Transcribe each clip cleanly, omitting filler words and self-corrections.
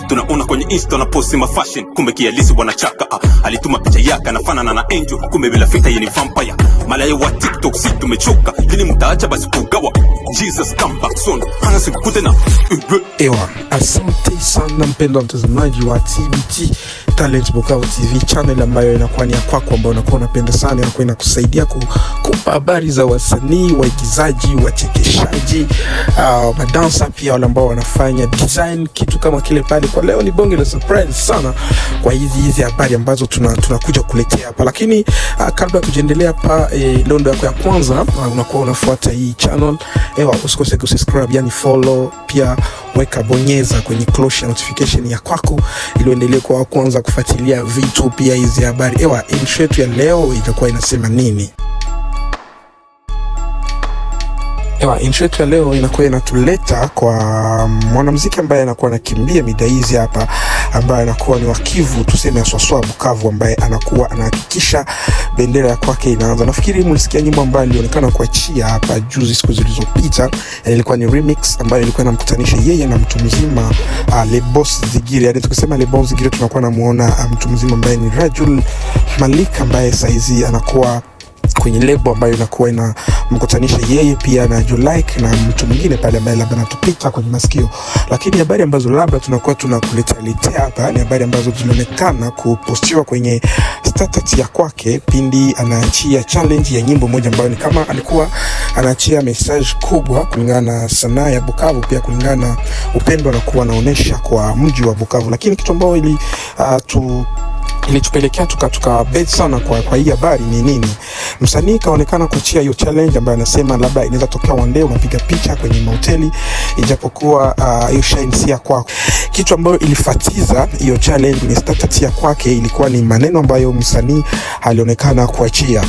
tunaona kwenye Insta na post ma fashion, kumbe kialisi wanachaka. Alituma picha yake anafanana na angel, kumbe bila filter yeye ni vampire. Malaya wa TikTok si tumechoka, lini mtaacha basi kugawa? Jesus come back soon, hana sikute na ewa. Asante sana mpendwa mtazamaji wa TBT Talent Bukavu TV channel, ambayo inakuwa ni ya kwako, ambayo unakuwa unapenda sana, inakuwa inakusaidia kukupa habari za wasanii, waigizaji, wachekeshaji, madansa, pia wale ambao wanafanya design, kitu kama kile pale. Kwa leo ni bonge la surprise sana kwa hizi habari ambazo tunakuja kuletea hapa. Lakini kabla tujiendelea hapa, leo ndio yako ya kwanza unakuwa unafuata hii channel, usikose kusubscribe, yani follow, pia weka bonyeza kwenye close notification ya kwako ili uendelee kwa kwanza kufuatilia vitu pia hizi habari. Intro yetu ya leo itakuwa inasema nini? Intro yetu ya leo inakuwa inatuleta kwa mwanamuziki ambaye anakuwa anakimbia mida hizi hapa, ambaye anakuwa ni wa Kivu, tuseme Swaswa Bukavu, ambaye anakuwa anahakikisha bendera ya kwake inaanza. Nafikiri mlisikia nyimbo ambayo ilionekana kuachia hapa juzi, siku zilizopita, ilikuwa ni remix ambayo ilikuwa inamkutanisha yeye na mtu mzima Le Boss Zigiri. Hadi tukisema Le Boss Zigiri tunakuwa namuona mtu mzima ambaye ni Rajul Malik, ambaye saizi anakuwa kwenye lebo ambayo inakuwa inamkutanisha yeye pia na Julike na mtu mwingine pale ambaye labda anatupita kwenye masikio. Lakini habari ambazo labda tunakuwa tunakuletea hapa ni habari ambazo zilionekana kupostiwa kwenye status ya kwake pindi anaachia challenge ya nyimbo moja ambayo ni kama alikuwa anaachia message kubwa kulingana na sanaa ya Bukavu, pia kulingana na upendo anakuwa anaonesha kwa mji wa Bukavu. Lakini kitu ambacho ilitupelekea bet sana kwa hii habari ni nini? Msanii kaonekana kuachia hiyo challenge ambayo anasema labda inaweza tokea one day unapiga picha kwenye mahoteli, ijapokuwa hiyo shine si ya kwako. Kitu ambayo ilifatiza hiyo challenge ni status ya kwake, ilikuwa ni maneno ambayo msanii alionekana kuachia.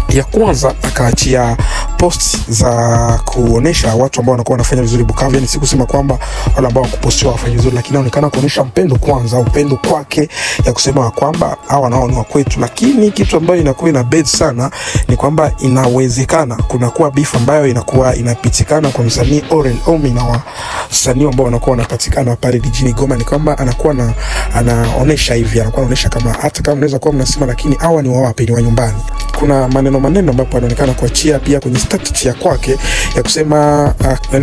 Ya kwanza akaachia posts za kuonesha watu ambao wanakuwa wanafanya vizuri Bukavu, yani si kusema kwamba wale ambao wakupostiwa wafanye vizuri, lakini anaonekana kuonesha upendo kwanza, upendo kwake, ya kusema kwamba hawa nao ni wa kwetu. Lakini kitu ambayo inakuwa ina bad sana ni kwamba inawezekana kuna kuwa beef ambayo inakuwa inapitikana kwa msanii Orel Omi na wasanii ambao wanakuwa wanapatikana pale jijini Goma. Ni kwamba anakuwa anaonesha hivi, anakuwa anaonesha kama hata kama unaweza kuwa mnasema, lakini hawa ni wa wapi, ni wa nyumbani. Kuna maneno ambapo anaonekana kuachia pia kwenye status ya kwake ya kusema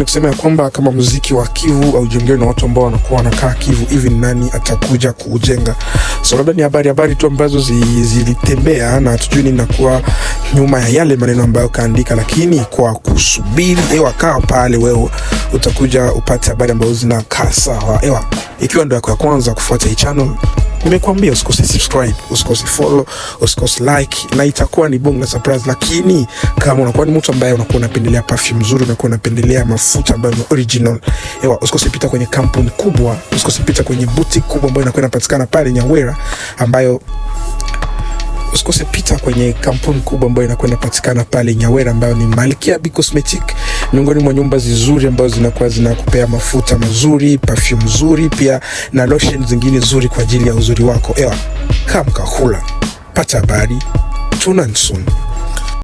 kusema kwamba kama muziki wa Kivu au jengewe na watu ambao wanakuwa wanakaa Kivu, hivi nani atakuja kuujenga? So labda ni habari tu ambazo zilitembea na hatujui nini inakuwa nyuma ya yale maneno ambayo kaandika, lakini kwa kusubiri kaa pale wewe utakuja upate habari ambazo zinakaa sawa. Ikiwa ndio yako ya kwanza kufuata hii channel, nimekuambia usikose subscribe, usikose follow, usikose like, na itakuwa ni bonga surprise. Lakini kama unakuwa ni mtu ambaye unakuwa unapendelea perfume nzuri, unakuwa unapendelea mafuta ambayo ni original, usikose pita kwenye kampuni kubwa, usikose pita kwenye boutique kubwa ambayo inakuwa inapatikana pale Nyawera, usikose pita kwenye kampuni kubwa ambayo inakuwa inapatikana pale Nyawera, ambayo ni Malkia Bi Cosmetic, miongoni mwa nyumba nzuri ambazo zinakuwa zinakupea mafuta mazuri, perfume nzuri, pia na lotion zingine nzuri kwa ajili ya uzuri wako. Kama kahula pata habari, tuna soon.